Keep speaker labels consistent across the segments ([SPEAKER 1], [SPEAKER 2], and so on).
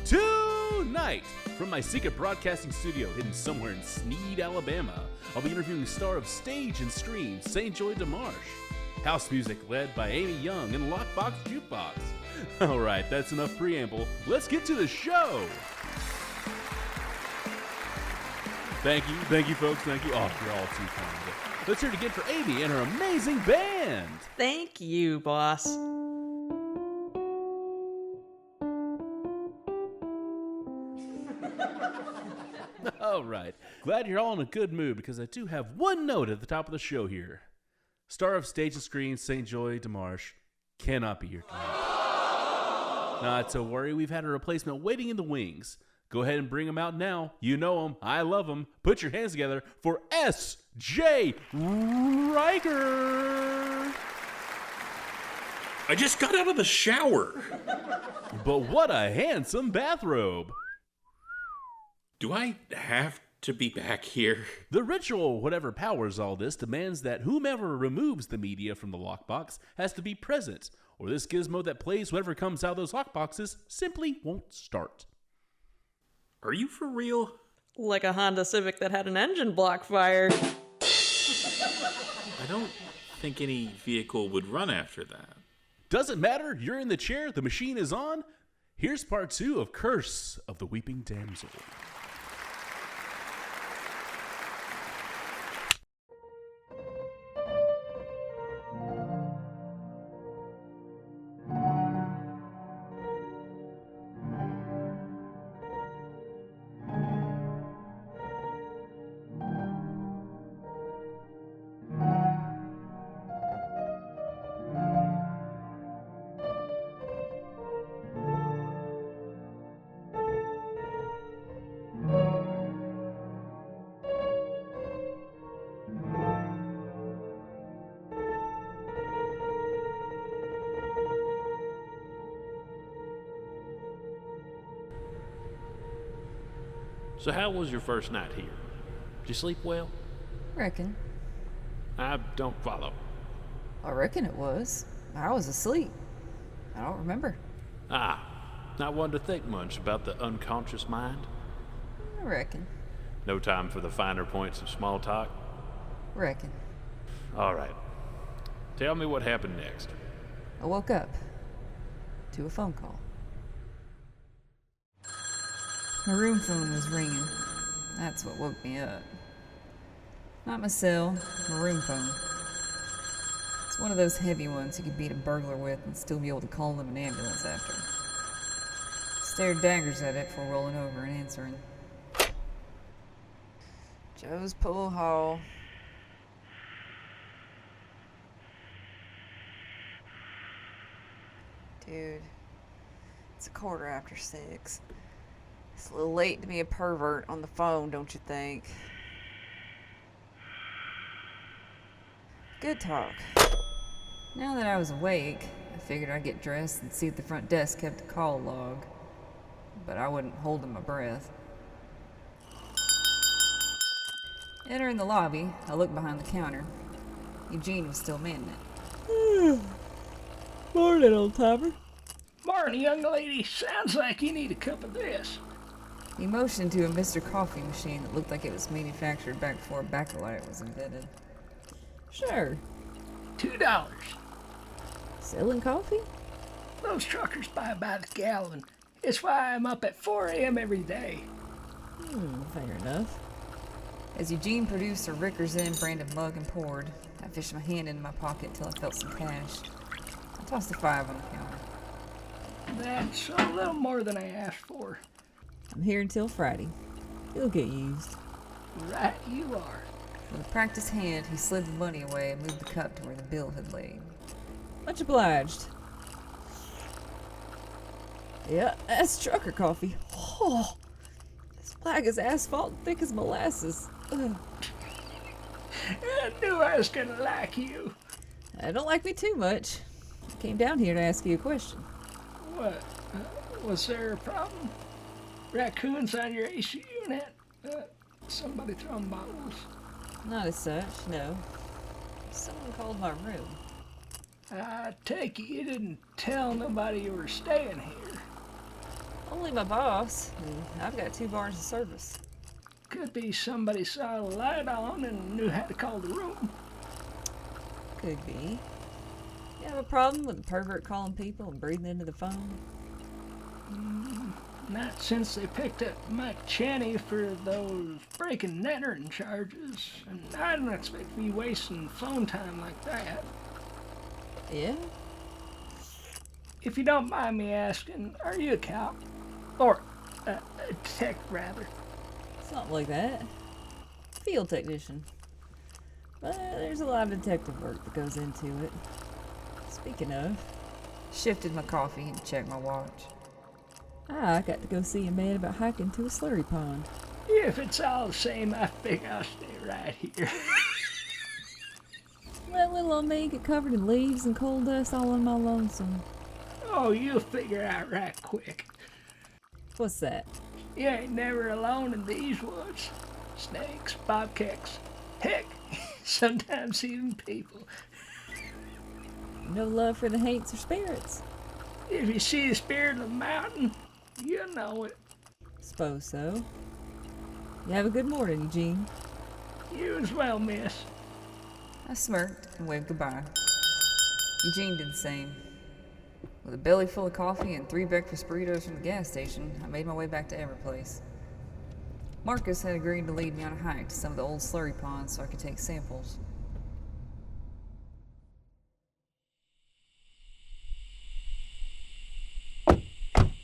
[SPEAKER 1] Tonight, from my secret broadcasting studio hidden somewhere in Sneed, Alabama, I'll be interviewing star of stage and screen, St. Joy DeMarche. House music led by Amy Young and Lockbox Jukebox. Alright, that's enough preamble. Let's get to the show! Thank you folks, thank you. Oh, you're all too kind. Let's hear it again for Amy and her amazing band!
[SPEAKER 2] Thank you, boss.
[SPEAKER 1] Alright, glad you're all in a good mood because I do have one note at the top of the show here. Star of stage and screen, St. Joy DeMarche, cannot be here tonight. Not to worry, we've had a replacement waiting in the wings. Go ahead and bring him out now. You know him. I love him. Put your hands together for S.J. Ryker.
[SPEAKER 3] I just got out of the shower.
[SPEAKER 1] But what a handsome bathrobe.
[SPEAKER 3] Do I have to be back here?
[SPEAKER 1] The ritual, whatever powers all this, demands that whomever removes the media from the lockbox has to be present, or this gizmo that plays whatever comes out of those lockboxes simply won't start.
[SPEAKER 3] Are you for real?
[SPEAKER 2] Like a Honda Civic that had an engine block fire.
[SPEAKER 3] I don't think any vehicle would run after that.
[SPEAKER 1] Doesn't matter, you're in the chair, the machine is on. Here's part 2 of Curse of the Weeping Damsel.
[SPEAKER 4] So how was your first night here? Did you sleep well?
[SPEAKER 5] Reckon.
[SPEAKER 4] I don't follow.
[SPEAKER 5] I reckon it was. I was asleep. I don't remember.
[SPEAKER 4] Ah, not one to think much about the unconscious mind.
[SPEAKER 5] I reckon.
[SPEAKER 4] No time for the finer points of small talk?
[SPEAKER 5] Reckon.
[SPEAKER 4] All right. Tell me what happened next.
[SPEAKER 5] I woke up to a phone call. My room phone was ringing. That's what woke me up. Not my cell, my room phone. It's one of those heavy ones you could beat a burglar with and still be able to call them an ambulance after. Stared daggers at it before rolling over and answering. Joe's Pool Hall. Dude, it's 6:15. It's a little late to be a pervert on the phone, don't you think? Good talk. Now that I was awake, I figured I'd get dressed and see if the front desk kept a call log. But I wasn't holding my breath. Entering the lobby, I looked behind the counter. Eugene was still manning it.
[SPEAKER 2] Morning, old timer.
[SPEAKER 6] Morning, young lady. Sounds like you need a cup of this.
[SPEAKER 5] He motioned to a Mr. Coffee machine that looked like it was manufactured back before bakelite was invented. Sure.
[SPEAKER 6] $2.
[SPEAKER 5] Selling coffee?
[SPEAKER 6] Those truckers buy by the gallon. It's why I'm up at 4 a.m. every day.
[SPEAKER 5] Fair enough. As Eugene produced a Ricker's Inn branded mug and poured, I fished my hand into my pocket till I felt some cash. I tossed a $5 on the counter.
[SPEAKER 6] That's a little more than I asked for.
[SPEAKER 5] I'm here until Friday. It'll get used.
[SPEAKER 6] Right you are.
[SPEAKER 5] With a practiced hand, he slid the money away and moved the cup to where the bill had laid. Much obliged. Yeah, that's trucker coffee. Oh, it's black as asphalt and thick as molasses. Ugh.
[SPEAKER 6] I knew I was gonna like you.
[SPEAKER 5] I don't like me too much. I came down here to ask you a question.
[SPEAKER 6] What? Was there a problem? Raccoons on your AC unit? Somebody throwing bottles?
[SPEAKER 5] Not as such, no. Someone called my room.
[SPEAKER 6] I take it you didn't tell nobody you were staying here.
[SPEAKER 5] Only my boss, and I've got 2 bars of service.
[SPEAKER 6] Could be somebody saw the light on and knew how to call the room.
[SPEAKER 5] Could be. You have a problem with a pervert calling people and breathing into the phone?
[SPEAKER 6] Not since they picked up Mike Chaney for those breaking and entering charges. And I don't expect to be wasting phone time like that.
[SPEAKER 5] Yeah?
[SPEAKER 6] If you don't mind me asking, are you a cop? Or a detective, rather?
[SPEAKER 5] Something like that. Field technician. But there's a lot of detective work that goes into it. Speaking of, shifted my coffee and checked my watch. I got to go see a man about hiking to a slurry pond.
[SPEAKER 6] If it's all the same, I figure I'll stay right here.
[SPEAKER 5] Let little old me get covered in leaves and coal dust all on my lonesome.
[SPEAKER 6] Oh, you'll figure out right quick.
[SPEAKER 5] What's that?
[SPEAKER 6] You ain't never alone in these woods. Snakes, bobcats, heck, sometimes even people.
[SPEAKER 5] No love for the haints or spirits.
[SPEAKER 6] If you see the spirit of the mountain, you'll know it.
[SPEAKER 5] Suppose so. You have a good morning, Eugene.
[SPEAKER 6] You as well, miss.
[SPEAKER 5] I smirked and waved goodbye. Eugene did the same. With a belly full of coffee and 3 breakfast burritos from the gas station, I made my way back to Everplace. Marcus had agreed to lead me on a hike to some of the old slurry ponds so I could take samples.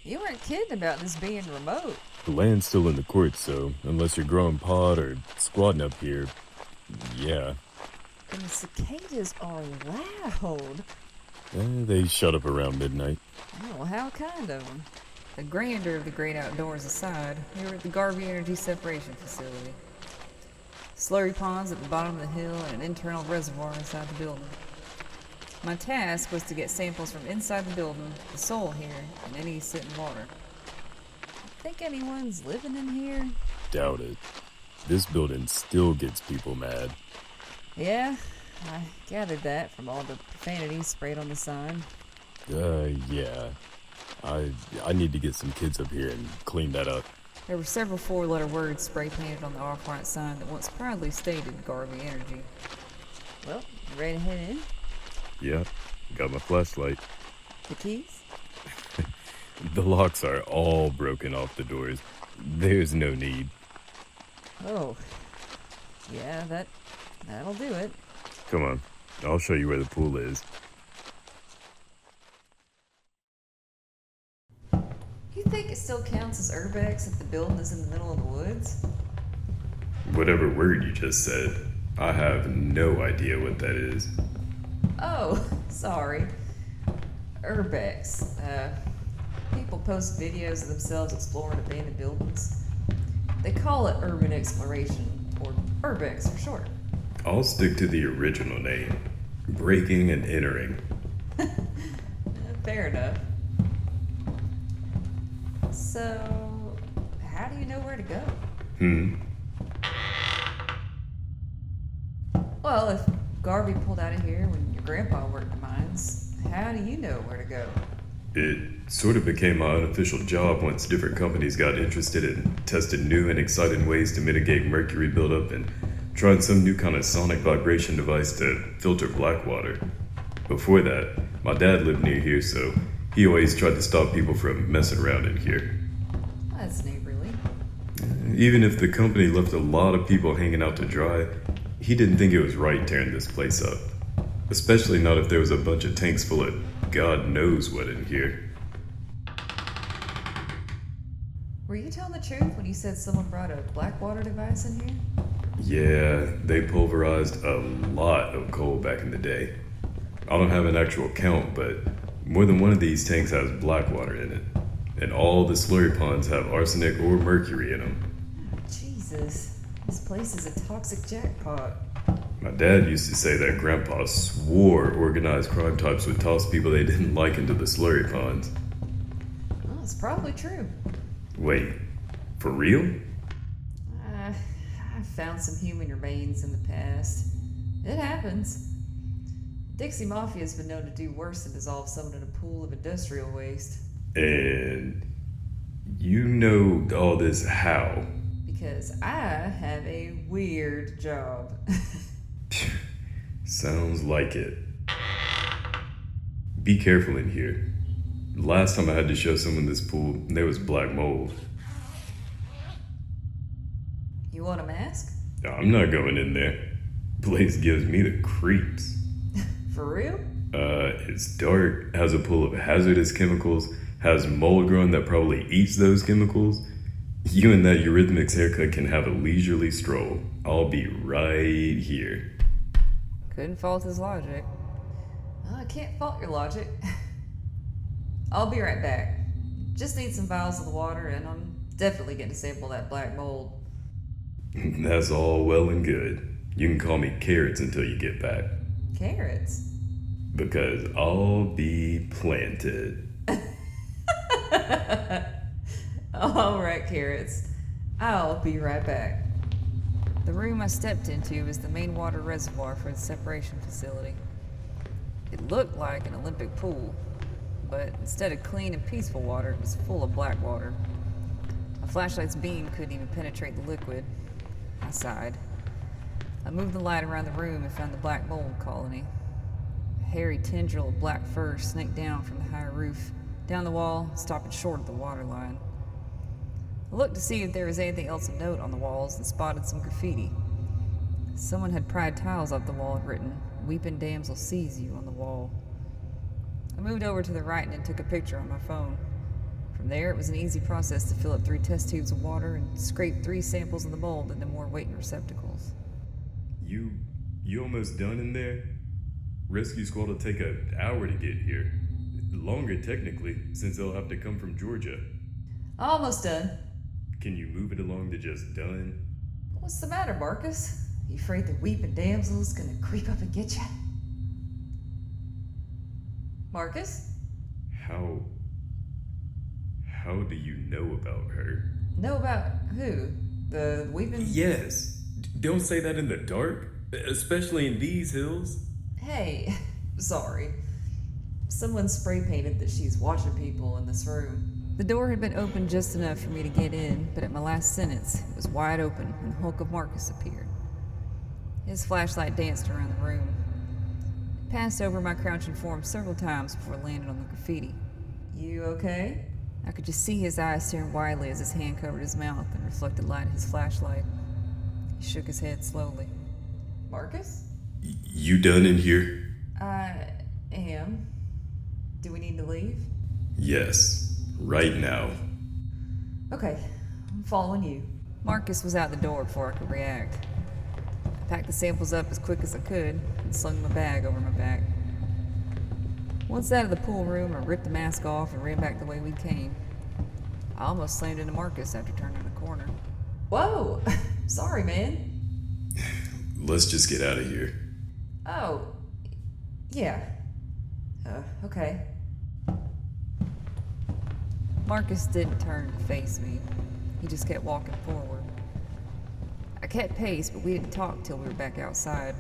[SPEAKER 5] You weren't kidding about this being remote.
[SPEAKER 7] The land's still in the courts, so unless you're growing pot or squatting up here, yeah.
[SPEAKER 5] And the cicadas are loud.
[SPEAKER 7] They shut up around midnight.
[SPEAKER 5] Oh, how kind of them. The grandeur of the great outdoors aside, we were at the Garvey Energy Separation Facility. Slurry ponds at the bottom of the hill and an internal reservoir inside the building. My task was to get samples from inside the building, the soil here, and any sitting water. Think anyone's living in here?
[SPEAKER 7] Doubt it. This building still gets people mad.
[SPEAKER 5] Yeah, I gathered that from all the profanities sprayed on the sign.
[SPEAKER 7] Yeah. I need to get some kids up here and clean that up.
[SPEAKER 5] There were several 4-letter words spray painted on the off-white sign that once proudly stated Garvey Energy. Well, you ready to head in?
[SPEAKER 7] Yeah, got my flashlight.
[SPEAKER 5] The keys?
[SPEAKER 7] The locks are all broken off the doors. There's no need.
[SPEAKER 5] Oh, yeah, that'll do it.
[SPEAKER 7] Come on, I'll show you where the pool is.
[SPEAKER 5] You think it still counts as urbex if the building is in the middle of the woods?
[SPEAKER 7] Whatever word you just said, I have no idea what that is.
[SPEAKER 5] Oh, sorry. Urbex. People post videos of themselves exploring abandoned buildings. They call it urban exploration, or urbex for short.
[SPEAKER 7] I'll stick to the original name. Breaking and entering.
[SPEAKER 5] Fair enough. So, how do you know where to go? Well, if Garvey pulled out of here when your grandpa worked the mines, how do you know where to go?
[SPEAKER 7] It sort of became my unofficial job once different companies got interested and tested new and exciting ways to mitigate mercury buildup and tried some new kind of sonic vibration device to filter black water. Before that, my dad lived near here, so he always tried to stop people from messing around in here.
[SPEAKER 5] That's neighborly.
[SPEAKER 7] Even if the company left a lot of people hanging out to dry, he didn't think it was right tearing this place up. Especially not if there was a bunch of tanks full of God knows what in here.
[SPEAKER 5] Were you telling the truth when you said someone brought a black water device in here?
[SPEAKER 7] Yeah, they pulverized a lot of coal back in the day. I don't have an actual count, but more than one of these tanks has black water in it. And all the slurry ponds have arsenic or mercury in them.
[SPEAKER 5] Jesus, this place is a toxic jackpot.
[SPEAKER 7] My dad used to say that Grandpa swore organized crime types would toss people they didn't like into the slurry ponds.
[SPEAKER 5] Well, it's probably true.
[SPEAKER 7] Wait, for real?
[SPEAKER 5] I've found some human remains in the past. It happens. Dixie Mafia's been known to do worse than dissolve someone in a pool of industrial waste.
[SPEAKER 7] And You know all this how?
[SPEAKER 5] Because I have a weird job.
[SPEAKER 7] Sounds like it. Be careful in here. Last time I had to show someone this pool, there was black mold.
[SPEAKER 5] You want a mask?
[SPEAKER 7] I'm not going in there. Place gives me the creeps.
[SPEAKER 5] For real?
[SPEAKER 7] It's dark, has a pool of hazardous chemicals, has mold growing that probably eats those chemicals. You and that Eurythmics haircut can have a leisurely stroll. I'll be right here.
[SPEAKER 5] Couldn't fault his logic. Well, I can't fault your logic. I'll be right back. Just need some vials of the water, and I'm definitely going to sample that black mold.
[SPEAKER 7] That's all well and good. You can call me Carrots until you get back.
[SPEAKER 5] Carrots?
[SPEAKER 7] Because I'll be planted.
[SPEAKER 5] Alright, Carrots. I'll be right back. The room I stepped into was the main water reservoir for the separation facility. It looked like an Olympic pool, but instead of clean and peaceful water, it was full of black water. My flashlight's beam couldn't even penetrate the liquid. I sighed. I moved the light around the room and found the black mold colony. A hairy tendril of black fur snaked down from the higher roof, down the wall, stopping short of the water line. I looked to see if there was anything else of note on the walls and spotted some graffiti. Someone had pried tiles off the wall and written, "Weeping Damsel sees you" on the wall. I moved over to the right and took a picture on my phone. From there, it was an easy process to fill up 3 test tubes of water and scrape 3 samples of the mold into more weighting receptacles.
[SPEAKER 7] You almost done in there? Rescue squad will take an hour to get here. Longer technically, since they'll have to come from Georgia.
[SPEAKER 5] Almost done.
[SPEAKER 7] Can you move it along to just done?
[SPEAKER 5] What's the matter, Marcus? You afraid the weeping damsel's gonna creep up and get you? Marcus?
[SPEAKER 7] How do you know about her?
[SPEAKER 5] Know about who? The weeping?
[SPEAKER 7] Yes. Don't say that in the dark, especially in these hills.
[SPEAKER 5] Hey, sorry. Someone spray painted that she's watching people in this room. The door had been opened just enough for me to get in, but at my last sentence, it was wide open and the hulk of Marcus appeared. His flashlight danced around the room. It passed over my crouching form several times before it landed on the graffiti. You okay? I could just see his eyes staring widely as his hand covered his mouth and reflected light of his flashlight. He shook his head slowly. Marcus?
[SPEAKER 7] You done in here?
[SPEAKER 5] I am. Do we need to leave?
[SPEAKER 7] Yes, right now.
[SPEAKER 5] Okay, I'm following you. Marcus was out the door before I could react. I packed the samples up as quick as I could and slung my bag over my back. Once out of the pool room, I ripped the mask off and ran back the way we came. I almost slammed into Marcus after turning the corner. Whoa! Sorry, man.
[SPEAKER 7] Let's just get out of here.
[SPEAKER 5] Oh, yeah. Okay. Marcus didn't turn to face me. He just kept walking forward. I kept pace, but we didn't talk till we were back outside.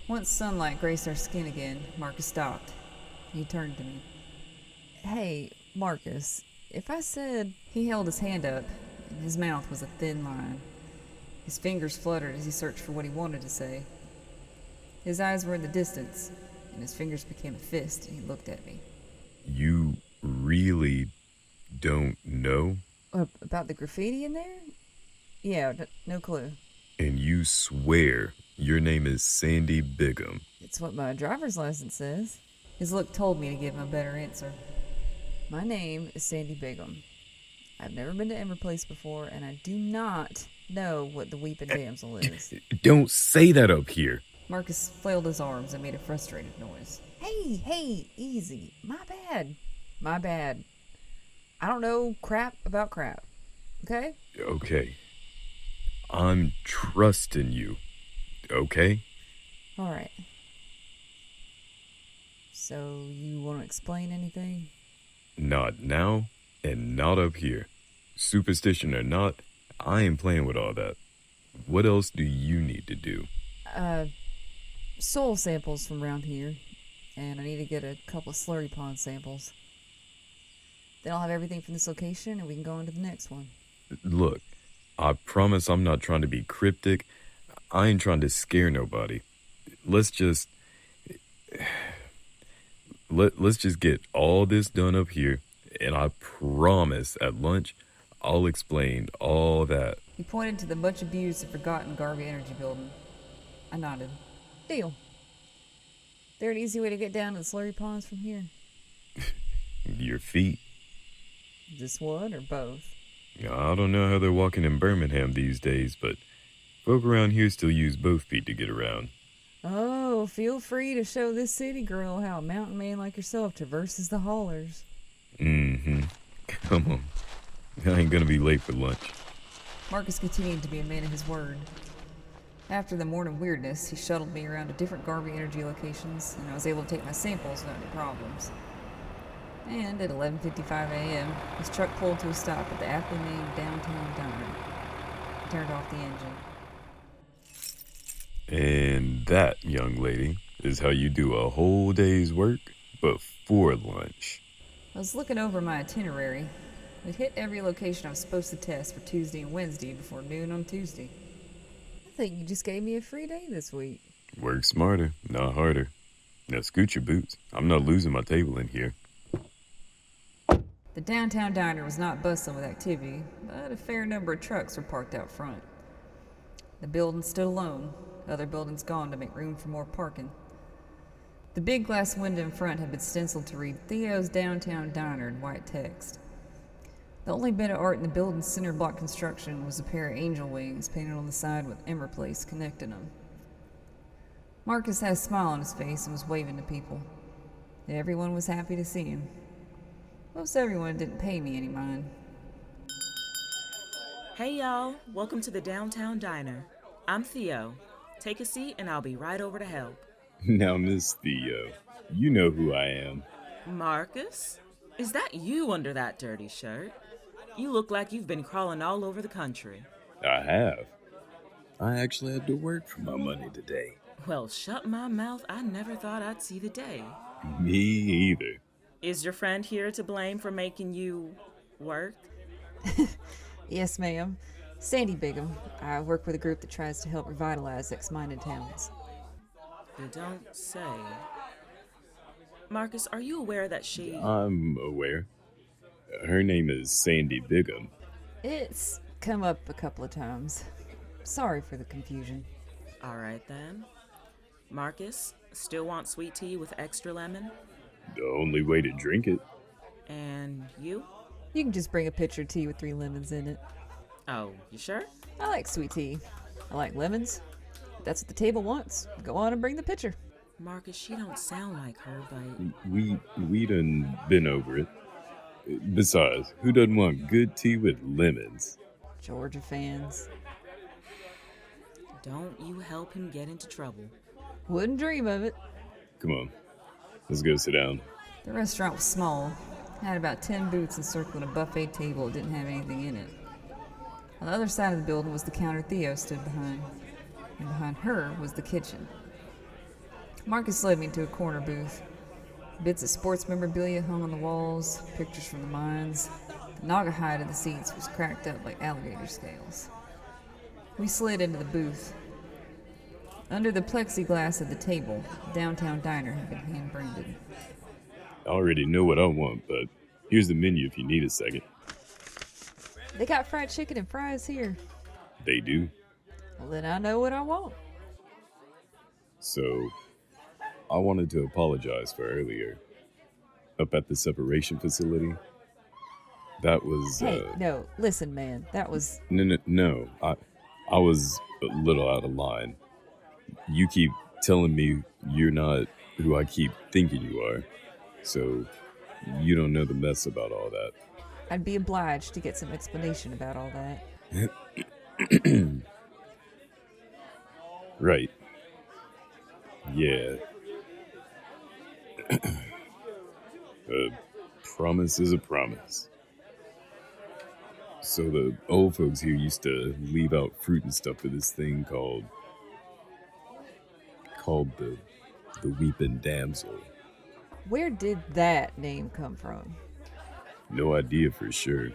[SPEAKER 5] Once sunlight graced our skin again, Marcus stopped. He turned to me. Hey, Marcus, if I said... He held his hand up, and his mouth was a thin line. His fingers fluttered as he searched for what he wanted to say. His eyes were in the distance, and his fingers became a fist, and he looked at me.
[SPEAKER 7] You really don't know?
[SPEAKER 5] About the graffiti in there? Yeah, no clue.
[SPEAKER 7] And you swear your name is Sandy Bigham?
[SPEAKER 5] It's what my driver's license says. His look told me to give him a better answer. My name is Sandy Bigham. I've never been to Ember Place before, and I do not know what the Weeping Damsel is.
[SPEAKER 7] Don't say that up here.
[SPEAKER 5] Marcus flailed his arms and made a frustrated noise. Hey, easy. My bad. I don't know crap about crap. Okay?
[SPEAKER 7] Okay. I'm trusting you. Okay?
[SPEAKER 5] Alright. So, you want to explain anything?
[SPEAKER 7] Not now, and not up here. Superstition or not, I ain't playing with all that. What else do you need to do?
[SPEAKER 5] Soil samples from around here. and I need to get a couple of slurry pond samples. Then I'll have everything from this location, and we can go on to the next one.
[SPEAKER 7] Look, I promise I'm not trying to be cryptic. I ain't trying to scare nobody. Let's just get all this done up here, and I promise at lunch I'll explain all that.
[SPEAKER 5] He pointed to the much abused and forgotten Garvey Energy building. I nodded. Deal. There an easy way to get down to the slurry ponds from here?
[SPEAKER 7] Your feet.
[SPEAKER 5] Just one or both?
[SPEAKER 7] I don't know how they're walking in Birmingham these days, but folk around here still use both feet to get around.
[SPEAKER 5] Oh, feel free to show this city girl how a mountain man like yourself traverses the hollers.
[SPEAKER 7] Mm-hmm. Come on. I ain't gonna be late for lunch.
[SPEAKER 5] Marcus continued to be a man of his word. After the morning weirdness, he shuttled me around to different Garvey Energy locations, and I was able to take my samples without any problems. And at 11:55 a.m., his truck pulled to a stop at the aptly named downtown diner. He turned off the engine.
[SPEAKER 7] And that, young lady, is how you do a whole day's work before lunch.
[SPEAKER 5] I was looking over my itinerary. We'd hit every location I was supposed to test for Tuesday and Wednesday before noon on Tuesday. I think you just gave me a free day this week.
[SPEAKER 7] Work smarter, not harder. Now scoot your boots. I'm not losing my table in here.
[SPEAKER 5] The downtown diner was not bustling with activity, but a fair number of trucks were parked out front. The building stood alone, other buildings gone to make room for more parking. The big glass window in front had been stenciled to read Theo's Downtown Diner in white text. The only bit of art in the building's center block construction was a pair of angel wings painted on the side with Ember Place connecting them. Marcus had a smile on his face and was waving to people. Everyone was happy to see him. Most everyone didn't pay me any mind.
[SPEAKER 8] Hey y'all, welcome to the Downtown Diner. I'm Theo. Take a seat and I'll be right over to help.
[SPEAKER 7] Now, Miss Theo, you know who I am.
[SPEAKER 8] Marcus? Is that you under that dirty shirt? You look like you've been crawling all over the country.
[SPEAKER 7] I have. I actually had to work for my money today.
[SPEAKER 8] Well, shut my mouth. I never thought I'd see the day.
[SPEAKER 7] Me either.
[SPEAKER 8] Is your friend here to blame for making you work?
[SPEAKER 5] Yes, ma'am. Sandy Bigham. I work with a group that tries to help revitalize ex-minded towns.
[SPEAKER 8] You don't say. Marcus, are you aware that she...
[SPEAKER 7] I'm aware. Her name is Sandy Bigham.
[SPEAKER 5] It's come up a couple of times. Sorry for the confusion.
[SPEAKER 8] All right, then. Marcus, still want sweet tea with extra lemon?
[SPEAKER 7] The only way to drink it.
[SPEAKER 8] And you?
[SPEAKER 5] You can just bring a pitcher of tea with 3 lemons in it.
[SPEAKER 8] Oh, you sure?
[SPEAKER 5] I like sweet tea. I like lemons. If that's what the table wants. Go on and bring the pitcher.
[SPEAKER 8] Marcus, she don't sound like her, but...
[SPEAKER 7] We done been over it. Besides, who doesn't want good tea with lemons?
[SPEAKER 5] Georgia fans.
[SPEAKER 8] Don't you help him get into trouble.
[SPEAKER 5] Wouldn't dream of it.
[SPEAKER 7] Come on, let's go sit down.
[SPEAKER 5] The restaurant was small. It had about 10 booths encircling a buffet table that didn't have anything in it. On the other side of the building was the counter Theo stood behind. And behind her was the kitchen. Marcus led me to a corner booth. Bits of sports memorabilia hung on the walls, pictures from the mines. The naga hide of the seats was cracked up like alligator scales. We slid into the booth. Under the plexiglass of the table, the downtown diner had been hand-branded.
[SPEAKER 7] I already know what I want, but here's the menu if you need a second.
[SPEAKER 5] They got fried chicken and fries here.
[SPEAKER 7] They do.
[SPEAKER 5] Well, then I know what I want.
[SPEAKER 7] So, I wanted to apologize for earlier. Up at the separation facility. That was,
[SPEAKER 5] Hey, no, listen, man, that was...
[SPEAKER 7] No. I was a little out of line. You keep telling me you're not who I keep thinking you are. So, you don't know the mess about all that.
[SPEAKER 5] I'd be obliged to get some explanation about all that.
[SPEAKER 7] Right. Yeah. A promise is a promise. So the old folks here used to leave out fruit and stuff for this thing called the Weeping Damsel.
[SPEAKER 5] Where did that name come from?
[SPEAKER 7] No idea for sure.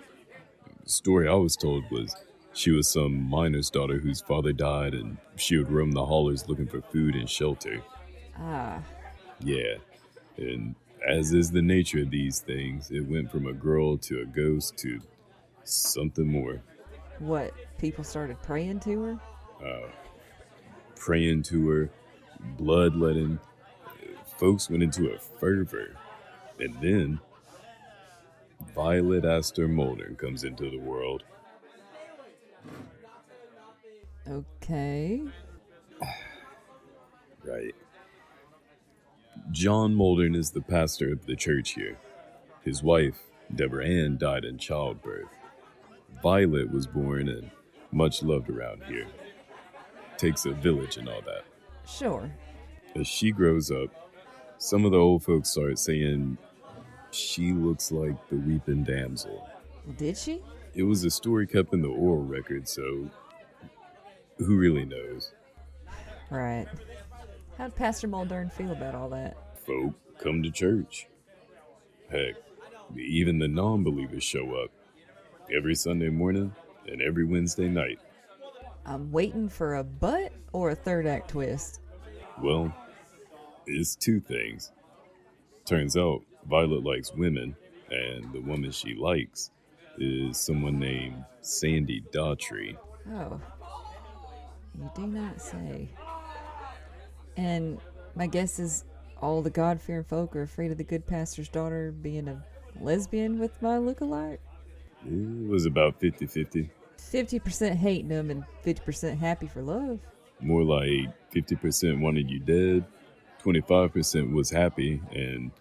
[SPEAKER 7] The story I was told was she was some miner's daughter whose father died and she would roam the hollers looking for food and shelter.
[SPEAKER 5] Ah,
[SPEAKER 7] Yeah, and as is the nature of these things, it went from a girl to a ghost to something more.
[SPEAKER 5] what? People started praying to her?
[SPEAKER 7] Praying to her, bloodletting. Folks went into a fervor. And then Violet Astor Mulder comes into the world.
[SPEAKER 5] Okay.
[SPEAKER 7] Right. John Mulder is the pastor of the church here. His wife, Deborah Ann, died in childbirth. Violet was born and much loved around here. Takes a village and all that.
[SPEAKER 5] Sure.
[SPEAKER 7] As she grows up, some of the old folks start saying she looks like the weeping damsel.
[SPEAKER 5] Did she?
[SPEAKER 7] It was a story kept in the oral record, so who really knows?
[SPEAKER 5] Right. How'd Pastor Mulder feel about all that?
[SPEAKER 7] Folk come to church. Heck, even the non-believers show up. Every Sunday morning and every Wednesday night.
[SPEAKER 5] I'm waiting for a butt or a third act twist.
[SPEAKER 7] Well, it's two things. Turns out Violet likes women, and the woman she likes is someone named Sandy Daughtry.
[SPEAKER 5] Oh. You do not say. And my guess is all the God-fearing folk are afraid of the good pastor's daughter being a lesbian with my look-alike?
[SPEAKER 7] It was about 50-50.
[SPEAKER 5] 50% hating them and 50% happy for love.
[SPEAKER 7] More like 50% wanted you dead, 25% was happy, and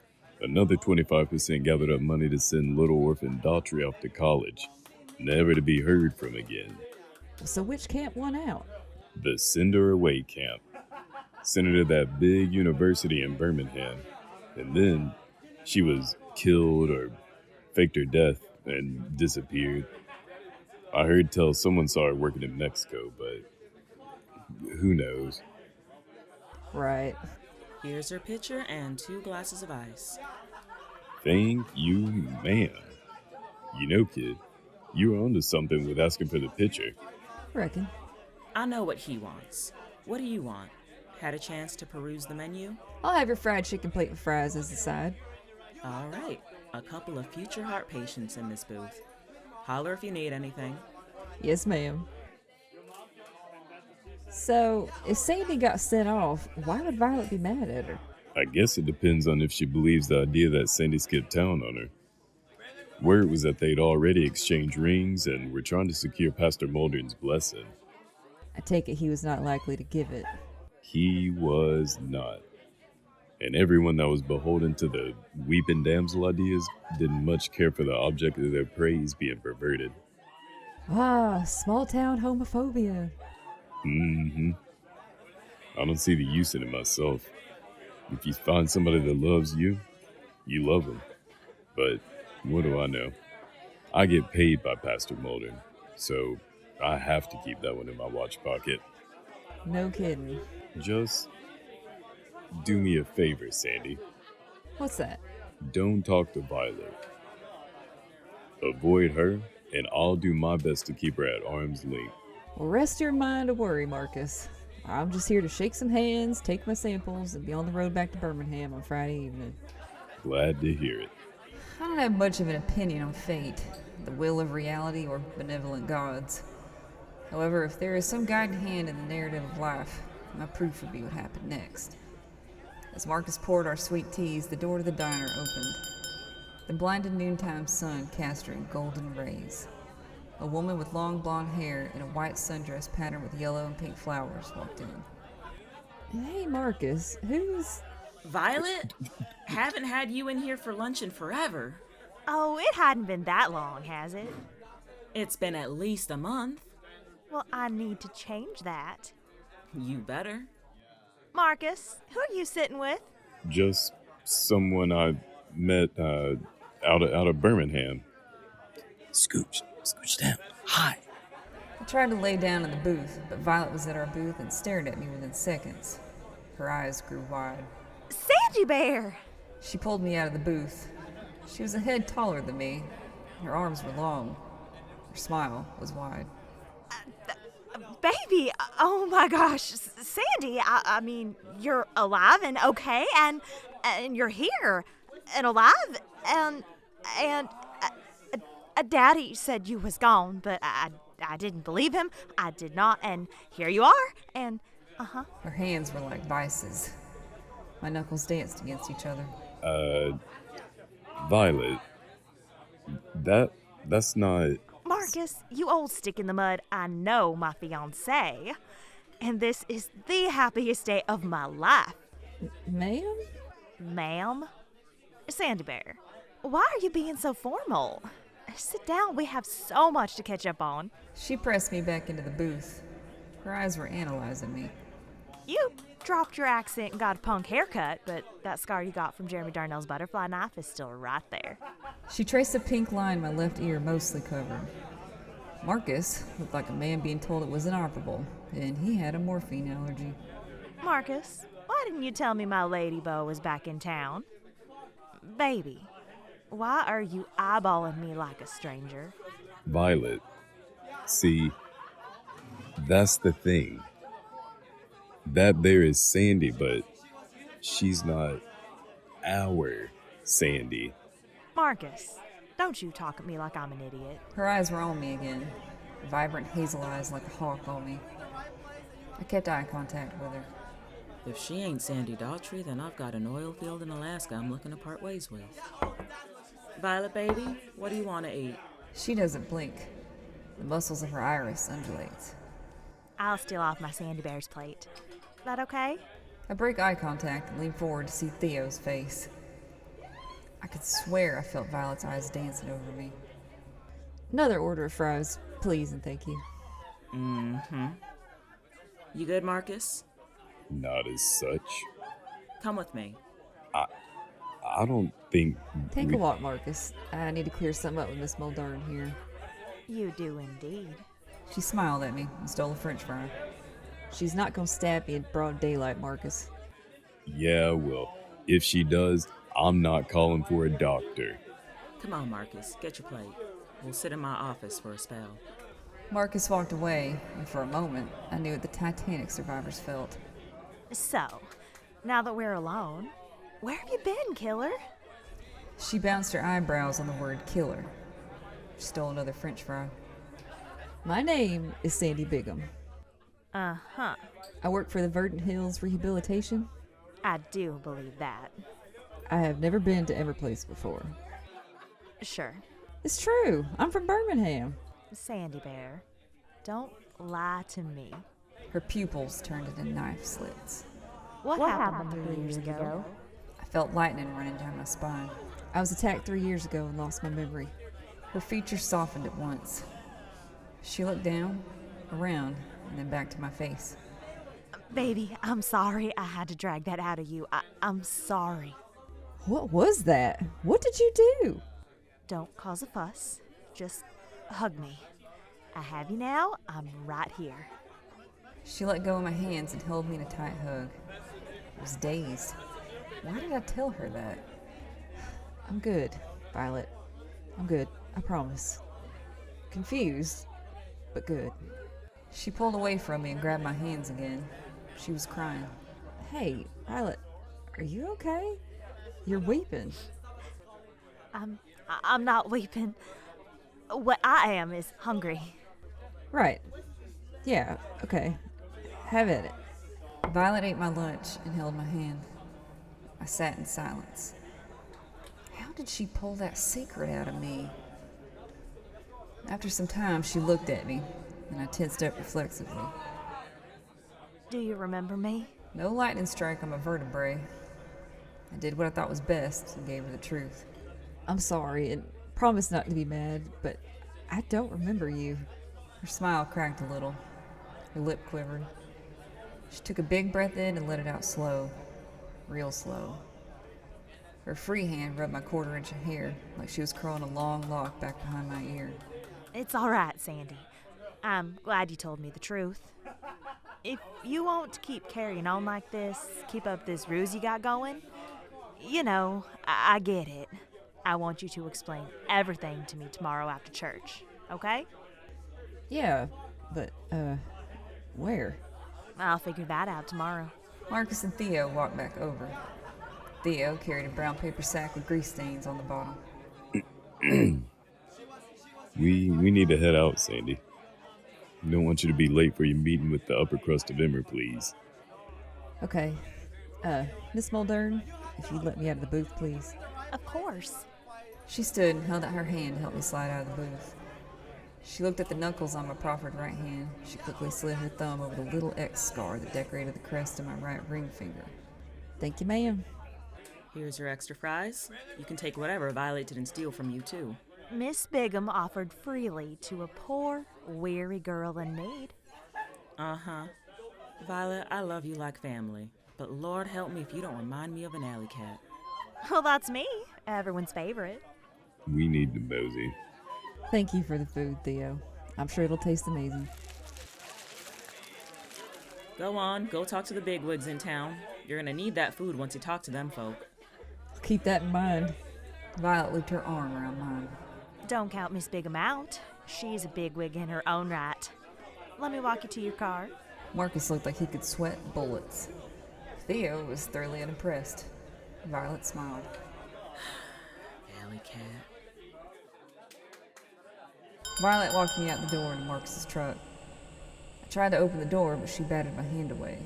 [SPEAKER 7] another 25% gathered up money to send little orphan Daughtry off to college, never to be heard from again.
[SPEAKER 5] So which camp won out?
[SPEAKER 7] The Send Her Away camp. Sent her to that big university in Birmingham, and then she was killed or faked her death and disappeared. I heard tell someone saw her working in Mexico, but who knows?
[SPEAKER 5] Right.
[SPEAKER 8] Here's her pitcher and 2 glasses of ice.
[SPEAKER 7] Thank you, ma'am. You know, kid, you were onto something with asking for the picture.
[SPEAKER 5] Reckon.
[SPEAKER 8] I know what he wants. What do you want? Had a chance to peruse the menu?
[SPEAKER 5] I'll have your fried chicken plate with fries as the side.
[SPEAKER 8] All right. A couple of future heart patients in this booth. Holler if you need anything.
[SPEAKER 5] Yes, ma'am. So, if Sandy got sent off, why would Violet be mad at her?
[SPEAKER 7] I guess it depends on if she believes the idea that Sandy skipped town on her. Word was that they'd already exchanged rings and were trying to secure Pastor Mulder's blessing.
[SPEAKER 5] I take it he was not likely to give it.
[SPEAKER 7] He was not. And everyone that was beholden to the weeping damsel ideas didn't much care for the object of their praise being perverted.
[SPEAKER 5] Ah, small town homophobia.
[SPEAKER 7] Mm-hmm. I don't see the use in it myself. If you find somebody that loves you, you love them. But what do I know? I get paid by Pastor Mulder, so I have to keep that one in my watch pocket.
[SPEAKER 5] No kidding.
[SPEAKER 7] Just do me a favor, Sandy.
[SPEAKER 5] What's that?
[SPEAKER 7] Don't talk to Violet. Avoid her, and I'll do my best to keep her at arm's length.
[SPEAKER 5] Well, rest your mind of worry, Marcus. I'm just here to shake some hands, take my samples, and be on the road back to Birmingham on Friday evening.
[SPEAKER 7] Glad to hear it.
[SPEAKER 5] I don't have much of an opinion on fate, the will of reality, or benevolent gods. However, if there is some guiding hand in the narrative of life, my proof would be what happened next. As Marcus poured our sweet teas, the door to the diner opened. The blinded noontime sun cast her in golden rays. A woman with long blonde hair in a white sundress patterned with yellow and pink flowers walked in. Hey, Marcus, who's...
[SPEAKER 8] Violet? Haven't had you in here for lunch in forever.
[SPEAKER 9] Oh, it hadn't been that long, has it?
[SPEAKER 8] It's been at least a month.
[SPEAKER 9] Well, I need to change that.
[SPEAKER 8] You better.
[SPEAKER 9] Marcus, who are you sitting with?
[SPEAKER 7] Just someone I met out of Birmingham. Scooch down. Hi.
[SPEAKER 5] I tried to lay down in the booth, but Violet was at our booth and stared at me within seconds. Her eyes grew wide.
[SPEAKER 9] Sandy Bear!
[SPEAKER 5] She pulled me out of the booth. She was a head taller than me. Her arms were long. Her smile was wide.
[SPEAKER 9] Baby, oh my gosh, Sandy, I mean, you're alive and okay, and you're here and alive, and Daddy said you was gone, but I didn't believe him. I did not, and here you are, and
[SPEAKER 5] Her hands were like vices. My knuckles danced against each other.
[SPEAKER 7] Violet, that's not...
[SPEAKER 9] Marcus, you old stick in the mud, I know my fiancé, and this is the happiest day of my life.
[SPEAKER 5] Ma'am?
[SPEAKER 9] Ma'am? Sandy Bear, why are you being so formal? Sit down, we have so much to catch up on.
[SPEAKER 5] She pressed me back into the booth. Her eyes were analyzing me.
[SPEAKER 9] You dropped your accent and got a punk haircut, but that scar you got from Jeremy Darnell's butterfly knife is still right there.
[SPEAKER 5] She traced a pink line my left ear mostly covered. Marcus looked like a man being told it was inoperable, and he had a morphine allergy.
[SPEAKER 9] Marcus, why didn't you tell me my lady beau was back in town? Baby, why are you eyeballing me like a stranger?
[SPEAKER 7] Violet, see, that's the thing. That there is Sandy, but she's not our Sandy.
[SPEAKER 9] Marcus, don't you talk at me like I'm an idiot.
[SPEAKER 5] Her eyes were on me again, vibrant hazel eyes like a hawk on me. I kept eye contact with her.
[SPEAKER 8] If she ain't Sandy Daughtry, then I've got an oil field in Alaska I'm looking to part ways with. Violet, baby, what do you want to eat?
[SPEAKER 5] She doesn't blink. The muscles of her iris undulate.
[SPEAKER 9] I'll steal off my Sandy Bear's plate. That okay?
[SPEAKER 5] I break eye contact and lean forward to see Theo's face. I could swear I felt Violet's eyes dancing over me. Another order of fries, please and thank you.
[SPEAKER 8] Mm-hmm. You good, Marcus?
[SPEAKER 7] Not as such.
[SPEAKER 8] Come with me.
[SPEAKER 7] I don't think...
[SPEAKER 5] Take a walk, Marcus. I need to clear something up with Miss Muldarn here.
[SPEAKER 9] You do indeed.
[SPEAKER 5] She smiled at me and stole a french fry. She's not gonna stab me in broad daylight, Marcus.
[SPEAKER 7] Yeah, well, if she does, I'm not calling for a doctor.
[SPEAKER 8] Come on, Marcus, get your plate. We'll sit in my office for a spell.
[SPEAKER 5] Marcus walked away, and for a moment, I knew what the Titanic survivors felt.
[SPEAKER 9] So, now that we're alone, where have you been, killer?
[SPEAKER 5] She bounced her eyebrows on the word killer. She stole another french fry. My name is Sandy Bigham.
[SPEAKER 9] Uh-huh.
[SPEAKER 5] I work for the Verdant Hills Rehabilitation.
[SPEAKER 9] I do believe that.
[SPEAKER 5] I have never been to Everplace before.
[SPEAKER 9] Sure.
[SPEAKER 5] It's true. I'm from Birmingham.
[SPEAKER 9] Sandy Bear, don't lie to me.
[SPEAKER 5] Her pupils turned into knife slits.
[SPEAKER 9] What happened 3 years ago?
[SPEAKER 5] I felt lightning running down my spine. I was attacked 3 years ago and lost my memory. Her features softened at once. She looked down, around, and then back to my face.
[SPEAKER 9] Baby, I'm sorry I had to drag that out of you. I'm sorry.
[SPEAKER 5] What was that? What did you do?
[SPEAKER 9] Don't cause a fuss. Just hug me. I have you now. I'm right here.
[SPEAKER 5] She let go of my hands and held me in a tight hug. I was dazed. Why did I tell her that? I'm good, Violet. I'm good, I promise. Confused, but good. She pulled away from me and grabbed my hands again. She was crying. Hey, Violet, are you okay? You're weeping.
[SPEAKER 9] I'm not weeping. What I am is hungry.
[SPEAKER 5] Right. Yeah, okay. Have at it. Violet ate my lunch and held my hand. I sat in silence. How did she pull that secret out of me? After some time, she looked at me, and I tensed up reflexively.
[SPEAKER 9] Do you remember me?
[SPEAKER 5] No lightning strike on my vertebrae. I did what I thought was best and gave her the truth. I'm sorry, and promise not to be mad, but I don't remember you. Her smile cracked a little. Her lip quivered. She took a big breath in and let it out slow. Real slow. Her free hand rubbed my quarter-inch of hair like she was curling a long lock back behind my ear.
[SPEAKER 9] It's all right, Sandy. I'm glad you told me the truth. If you want to keep carrying on like this, keep up this ruse you got going, You know, I get it. I want you to explain everything to me tomorrow after church, okay?
[SPEAKER 5] Yeah, but, where?
[SPEAKER 9] I'll figure that out tomorrow.
[SPEAKER 5] Marcus and Theo walked back over. Theo carried a brown paper sack with grease stains on the bottom.
[SPEAKER 7] We need to head out, Sandy. We don't want you to be late for your meeting with the upper crust of Emmer, please.
[SPEAKER 5] Okay. Miss Muldoon, if you'd let me out of the booth, please.
[SPEAKER 9] Of course.
[SPEAKER 5] She stood and held out her hand to help me slide out of the booth. She looked at the knuckles on my proffered right hand. She quickly slid her thumb over the little X scar that decorated the crest of my right ring finger. Thank you, ma'am.
[SPEAKER 8] Here's your extra fries. You can take whatever Violet didn't steal from you, too.
[SPEAKER 9] Miss Bigham offered freely to a poor, weary girl in need.
[SPEAKER 8] Uh-huh. Violet, I love you like family, but Lord help me if you don't remind me of an alley cat.
[SPEAKER 9] Well, that's me, everyone's favorite.
[SPEAKER 7] We need to mosey.
[SPEAKER 5] Thank you for the food, Theo. I'm sure it'll taste amazing.
[SPEAKER 8] Go on, go talk to the bigwigs in town. You're gonna need that food once you talk to them folk.
[SPEAKER 5] I'll keep that in mind. Violet looped her arm around mine.
[SPEAKER 9] Don't count Miss Bigham out. She's a bigwig in her own right. Let me walk you to your car.
[SPEAKER 5] Marcus looked like he could sweat bullets. Theo was thoroughly unimpressed. Violet smiled.
[SPEAKER 8] Alley cat.
[SPEAKER 5] Violet walked me out the door into Marcus's truck. I tried to open the door, but she batted my hand away.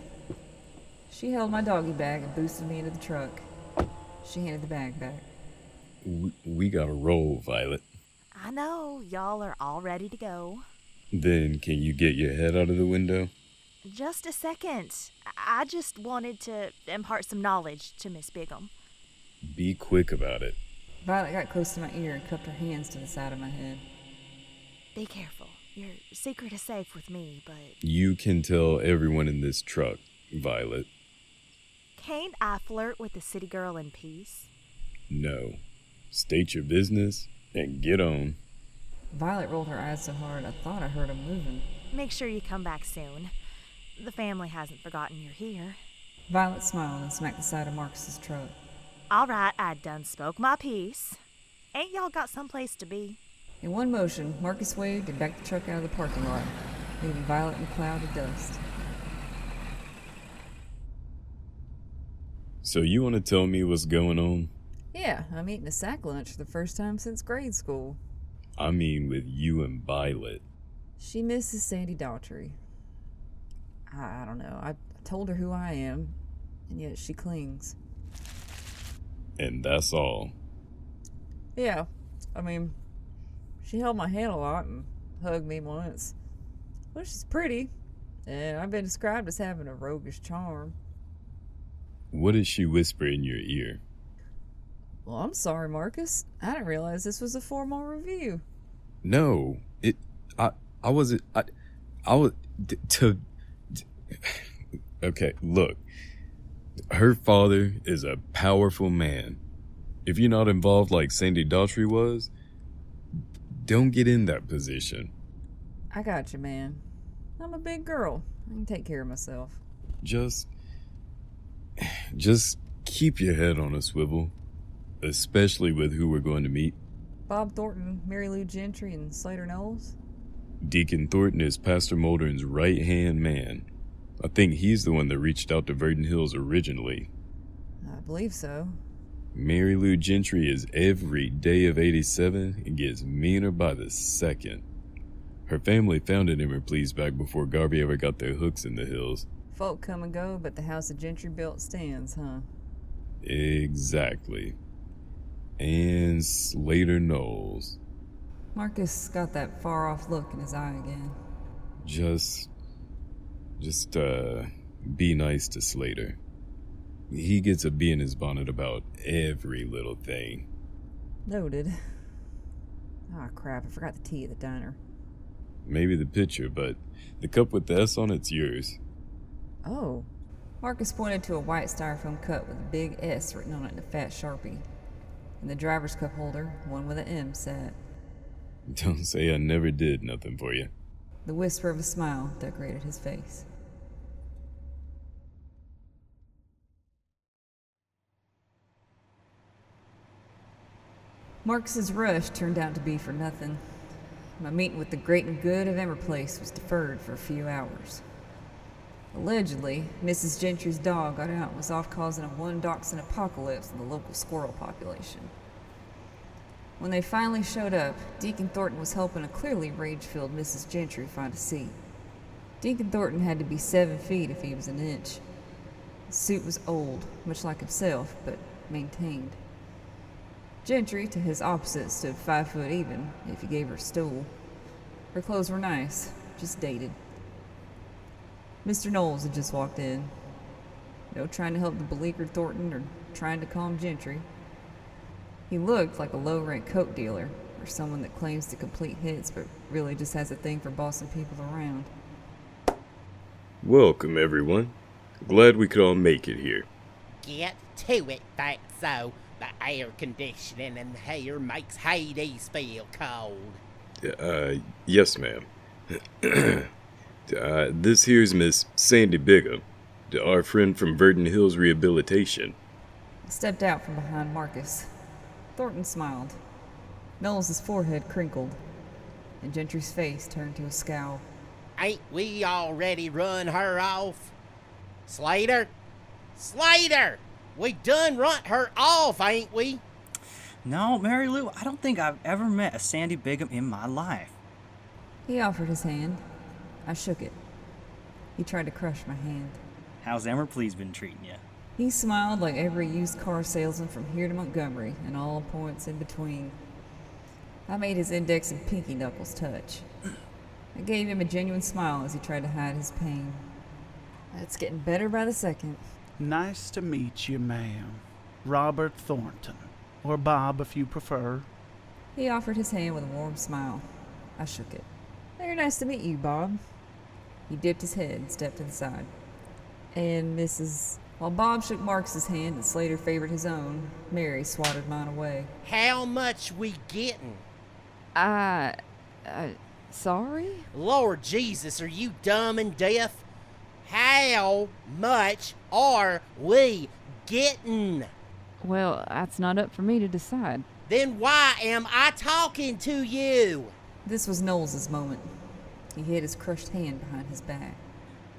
[SPEAKER 5] She held my doggy bag and boosted me into the truck. She handed the bag back.
[SPEAKER 7] We gotta roll, Violet.
[SPEAKER 9] I know, y'all are all ready to go.
[SPEAKER 7] Then can you get your head out of the window?
[SPEAKER 9] Just a second. I just wanted to impart some knowledge to Miss Bigham.
[SPEAKER 7] Be quick about it.
[SPEAKER 5] Violet got close to my ear and cupped her hands to the side of my head.
[SPEAKER 9] Be careful. Your secret is safe with me, but...
[SPEAKER 7] You can tell everyone in this truck, Violet.
[SPEAKER 9] Can't I flirt with the city girl in peace?
[SPEAKER 7] No. State your business and get on.
[SPEAKER 5] Violet rolled her eyes so hard I thought I heard them moving.
[SPEAKER 9] Make sure you come back soon. The family hasn't forgotten you're here.
[SPEAKER 5] Violet smiled and smacked the side of Marcus's truck.
[SPEAKER 9] All right, I done spoke my piece. Ain't y'all got someplace to be?
[SPEAKER 5] In one motion, Marcus waved and backed the truck out of the parking lot, leaving Violet in a cloud of dust.
[SPEAKER 7] So you want to tell me what's going on?
[SPEAKER 5] Yeah, I'm eating a sack lunch for the first time since grade school.
[SPEAKER 7] I mean with you and Violet.
[SPEAKER 5] She misses Sandy Daughtry. I don't know. I told her who I am, and yet she clings.
[SPEAKER 7] And that's all.
[SPEAKER 5] Yeah, I mean, she held my hand a lot and hugged me once. Well, she's pretty, and I've been described as having a roguish charm.
[SPEAKER 7] What did she whisper in your ear?
[SPEAKER 5] Well, I'm sorry, Marcus. I didn't realize this was a formal review.
[SPEAKER 7] No, okay, look. Her father is a powerful man. If you're not involved like Sandy Daughtry was, don't get in that position.
[SPEAKER 5] I got you, man. I'm a big girl. I can take care of myself.
[SPEAKER 7] Just keep your head on a swivel, especially with who we're going to meet.
[SPEAKER 5] Bob Thornton, Mary Lou Gentry, and Slater Knowles?
[SPEAKER 7] Deacon Thornton is Pastor Muldoon's right-hand man. I think he's the one that reached out to Verdon Hills originally.
[SPEAKER 5] I believe so.
[SPEAKER 7] Mary Lou Gentry is every day of 87 and gets meaner by the second. Her family founded Emmerplease back before Garvey ever got their hooks in the hills.
[SPEAKER 5] Folk come and go, but the house of Gentry built stands, huh?
[SPEAKER 7] Exactly. And Slater Knowles.
[SPEAKER 5] Marcus got that far-off look in his eye again.
[SPEAKER 7] Just be nice to Slater. He gets a bee in his bonnet about every little thing.
[SPEAKER 5] Noted. Ah, crap, I forgot the tea at the diner.
[SPEAKER 7] Maybe the picture, but the cup with the S on it's yours.
[SPEAKER 5] Oh. Marcus pointed to a white styrofoam cup with a big S written on it in a fat Sharpie. In the driver's cup holder, one with an M sat.
[SPEAKER 7] Don't say I never did nothing for you.
[SPEAKER 5] The whisper of a smile decorated his face. Marcus's rush turned out to be for nothing. My meeting with the great and good of Emmerplace was deferred for a few hours. Allegedly, Mrs. Gentry's dog got out and was off causing a one-dachshund apocalypse in the local squirrel population. When they finally showed up, Deacon Thornton was helping a clearly rage-filled Mrs. Gentry find a seat. Deacon Thornton had to be 7 feet if he was an inch. His suit was old, much like himself, but maintained. Gentry, to his opposite, stood 5 foot even, if you gave her a stool. Her clothes were nice, just dated. Mr. Knowles had just walked in. No trying to help the beleaguered Thornton or trying to calm Gentry. He looked like a low-rent coke dealer, or someone that claims to complete hits but really just has a thing for bossing people around.
[SPEAKER 7] Welcome, everyone. Glad we could all make it here.
[SPEAKER 10] Get to it, Fatso. The air conditioning in here makes Hades feel cold.
[SPEAKER 7] Yes, ma'am. This here's Miss Sandy Bigham, our friend from Burton Hills Rehabilitation.
[SPEAKER 5] I stepped out from behind Marcus. Thornton smiled. Knowles' forehead crinkled, and Gentry's face turned to a scowl.
[SPEAKER 10] Ain't we already run her off? Slater? Slater! We done run her off, ain't we?
[SPEAKER 11] No, Mary Lou, I don't think I've ever met a Sandy Bigham in my life.
[SPEAKER 5] He offered his hand. I shook it. He tried to crush my hand.
[SPEAKER 11] How's Emmerplease been treating you?
[SPEAKER 5] He smiled like every used car salesman from here to Montgomery and all points in between. I made his index and pinky knuckles touch. I gave him a genuine smile as he tried to hide his pain. It's getting better by the second.
[SPEAKER 12] Nice to meet you, ma'am. Robert Thornton. Or Bob, if you prefer.
[SPEAKER 5] He offered his hand with a warm smile. I shook it. Very nice to meet you, Bob. He dipped his head and stepped to the side. And Mrs. While Bob shook Marcus's hand and Slater favored his own, Mary swatted mine away.
[SPEAKER 10] How much we getting?
[SPEAKER 5] Sorry?
[SPEAKER 10] Lord Jesus, are you dumb and deaf? How much are we getting?
[SPEAKER 5] Well, that's not up for me to decide.
[SPEAKER 10] Then why am I talking to you?
[SPEAKER 5] This was Knowles' moment. He hid his crushed hand behind his back.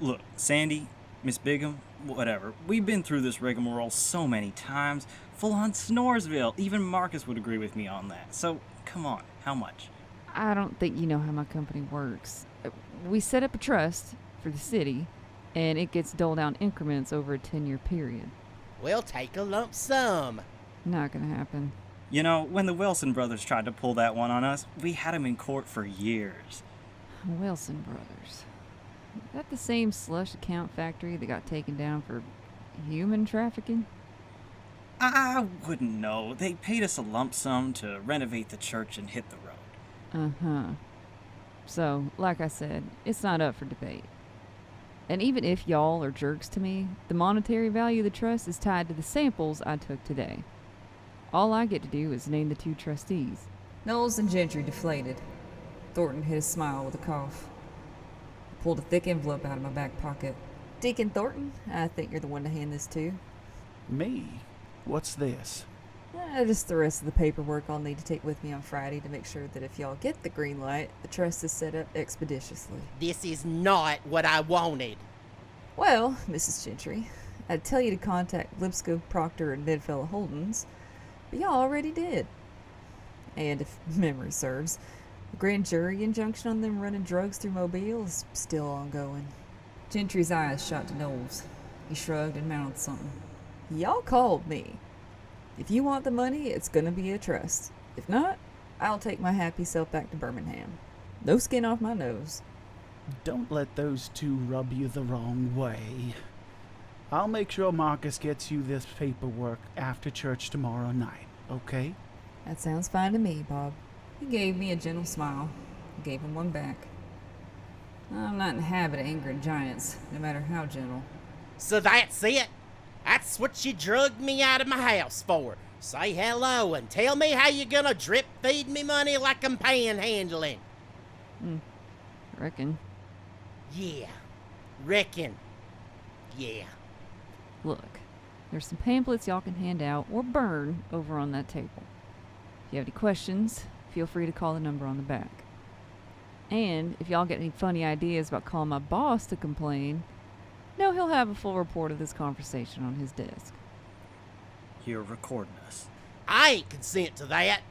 [SPEAKER 11] Look, Sandy, Miss Bigham, whatever. We've been through this rigmarole so many times. Full on Snoresville. Even Marcus would agree with me on that. So, come on, how much?
[SPEAKER 5] I don't think you know how my company works. We set up a trust for the city, and it gets doled out increments over a 10-year period.
[SPEAKER 10] We'll take a lump sum.
[SPEAKER 5] Not gonna happen.
[SPEAKER 11] You know, when the Wilson brothers tried to pull that one on us, we had them in court for years.
[SPEAKER 5] Wilson brothers. Is that the same slush account factory that got taken down for human trafficking?
[SPEAKER 11] I wouldn't know. They paid us a lump sum to renovate the church and hit the road.
[SPEAKER 5] Uh-huh. So, like I said, it's not up for debate. And even if y'all are jerks to me, the monetary value of the trust is tied to the samples I took today. All I get to do is name the 2 trustees. Knowles and Gentry deflated. Thornton hid a smile with a cough. I pulled a thick envelope out of my back pocket. Deacon Thornton, I think you're the one to hand this to.
[SPEAKER 12] Me? What's this?
[SPEAKER 5] Just the rest of the paperwork I'll need to take with me on Friday to make sure that if y'all get the green light, the trust is set up expeditiously.
[SPEAKER 10] This is not what I wanted.
[SPEAKER 5] Well, Mrs. Gentry, I'd tell you to contact Lipscomb, Proctor, and Nedfellow Holdens, but y'all already did. And if memory serves, the grand jury injunction on them running drugs through Mobile is still ongoing. Gentry's eyes shot to Knowles. He shrugged and mouthed something. Y'all called me. If you want the money, it's gonna be a trust. If not, I'll take my happy self back to Birmingham. No skin off my nose.
[SPEAKER 12] Don't let those 2 rub you the wrong way. I'll make sure Marcus gets you this paperwork after church tomorrow night, okay?
[SPEAKER 5] That sounds fine to me, Bob. He gave me a gentle smile. I gave him one back. I'm not in the habit of angering giants, no matter how gentle.
[SPEAKER 10] So that's it? That's what you drugged me out of my house for. Say hello and tell me how you gonna drip feed me money like I'm panhandling.
[SPEAKER 5] Reckon.
[SPEAKER 10] Yeah. Reckon. Yeah.
[SPEAKER 5] Look, there's some pamphlets y'all can hand out or burn over on that table. If you have any questions, feel free to call the number on the back. And if y'all get any funny ideas about calling my boss to complain, know he'll have a full report of this conversation on his desk.
[SPEAKER 11] You're recording us.
[SPEAKER 10] I ain't consent to that.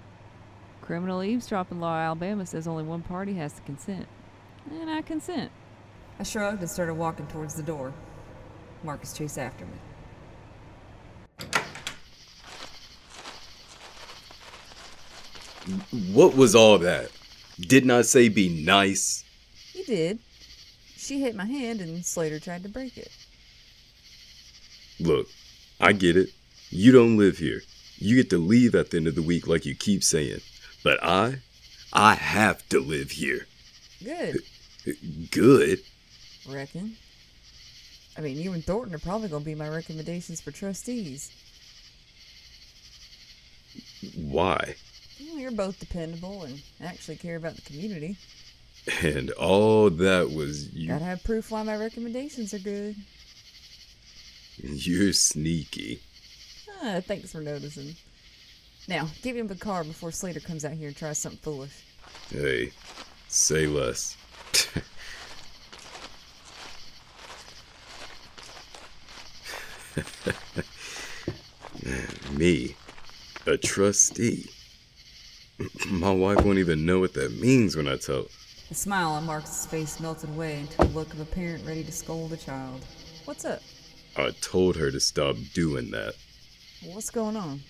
[SPEAKER 5] Criminal eavesdropping law Alabama says only one party has to consent. And I consent. I shrugged and started walking towards the door. Marcus chased after me.
[SPEAKER 7] What was all that? Didn't I say be nice?
[SPEAKER 5] You did. She hit my hand and Slater tried to break it.
[SPEAKER 7] Look, I get it. You don't live here. You get to leave at the end of the week like you keep saying. But I have to live here.
[SPEAKER 5] Good.
[SPEAKER 7] Good?
[SPEAKER 5] Reckon. I mean, you and Thornton are probably going to be my recommendations for trustees.
[SPEAKER 7] Why?
[SPEAKER 5] Well, you're both dependable and actually care about the community.
[SPEAKER 7] And all that was you.
[SPEAKER 5] Gotta have proof why my recommendations are good.
[SPEAKER 7] You're sneaky.
[SPEAKER 5] Thanks for noticing. Now, give him the car before Slater comes out here and tries something foolish.
[SPEAKER 7] Hey, say less. Me, a trustee. My wife won't even know what that means when I tell.
[SPEAKER 5] The smile on Mark's face melted away into a look of a parent ready to scold a child. What's up?
[SPEAKER 7] I told her to stop doing that.
[SPEAKER 5] What's going on?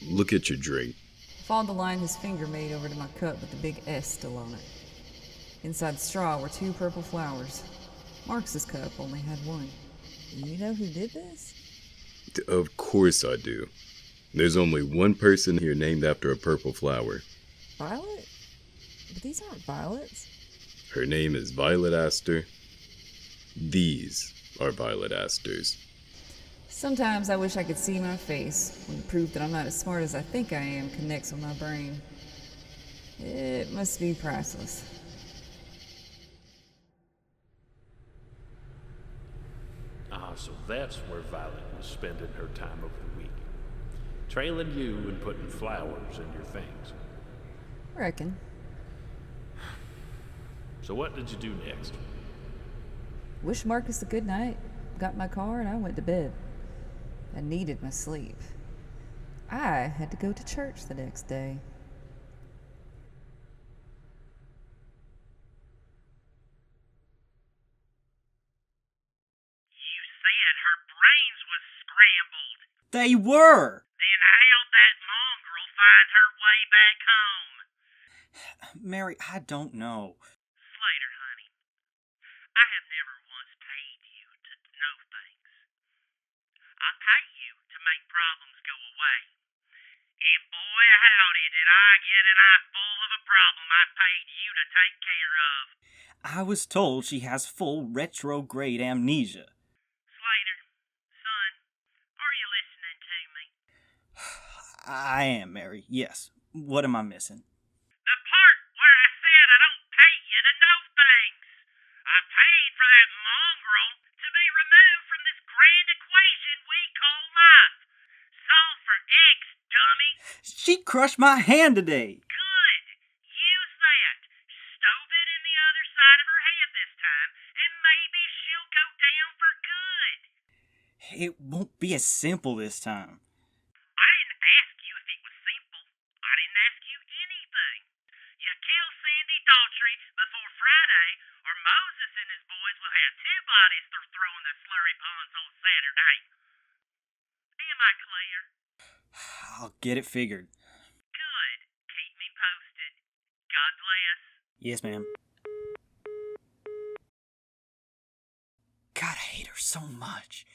[SPEAKER 7] Look at your drink.
[SPEAKER 5] I followed the line his finger made over to my cup with the big S still on it. Inside the straw were 2 purple flowers. Marx's cup only had 1. You know who did this?
[SPEAKER 7] Of course I do. There's only one person here named after a purple flower.
[SPEAKER 5] Violet? But these aren't violets.
[SPEAKER 7] Her name is Violet Astor. These are violet asters.
[SPEAKER 5] Sometimes I wish I could see my face when the proof that I'm not as smart as I think I am connects with my brain. It must be priceless.
[SPEAKER 4] So that's where Violet was spending her time over the week. Trailing you and putting flowers in your things.
[SPEAKER 5] Reckon.
[SPEAKER 4] So what did you do next?
[SPEAKER 5] Wish Marcus a good night. Got my car and I went to bed. I needed my sleep. I had to go to church the next day.
[SPEAKER 11] They were!
[SPEAKER 13] Then how'd that mongrel find her way back home?
[SPEAKER 11] Mary, I don't know.
[SPEAKER 13] Slater, honey, I have never once paid you to know things. I pay you to make problems go away. And boy, howdy, did I get an eye full of a problem I paid you to take care of.
[SPEAKER 11] I was told she has full retrograde amnesia. I am, Mary. Yes. What am I missing?
[SPEAKER 13] The part where I said I don't pay you to know things. I paid for that mongrel to be removed from this grand equation we call life. Solve for X, dummy.
[SPEAKER 11] She crushed my hand today.
[SPEAKER 13] Good. Use that. Stove it in the other side of her head this time, and maybe she'll go down for good.
[SPEAKER 11] It won't be as simple this time.
[SPEAKER 13] Before Friday, or Moses and his boys will have 2 bodies they're throwing the slurry ponds on Saturday. Am I clear?
[SPEAKER 11] I'll get it figured.
[SPEAKER 13] Good. Keep me posted. God bless.
[SPEAKER 11] Yes, ma'am. God, I hate her so much.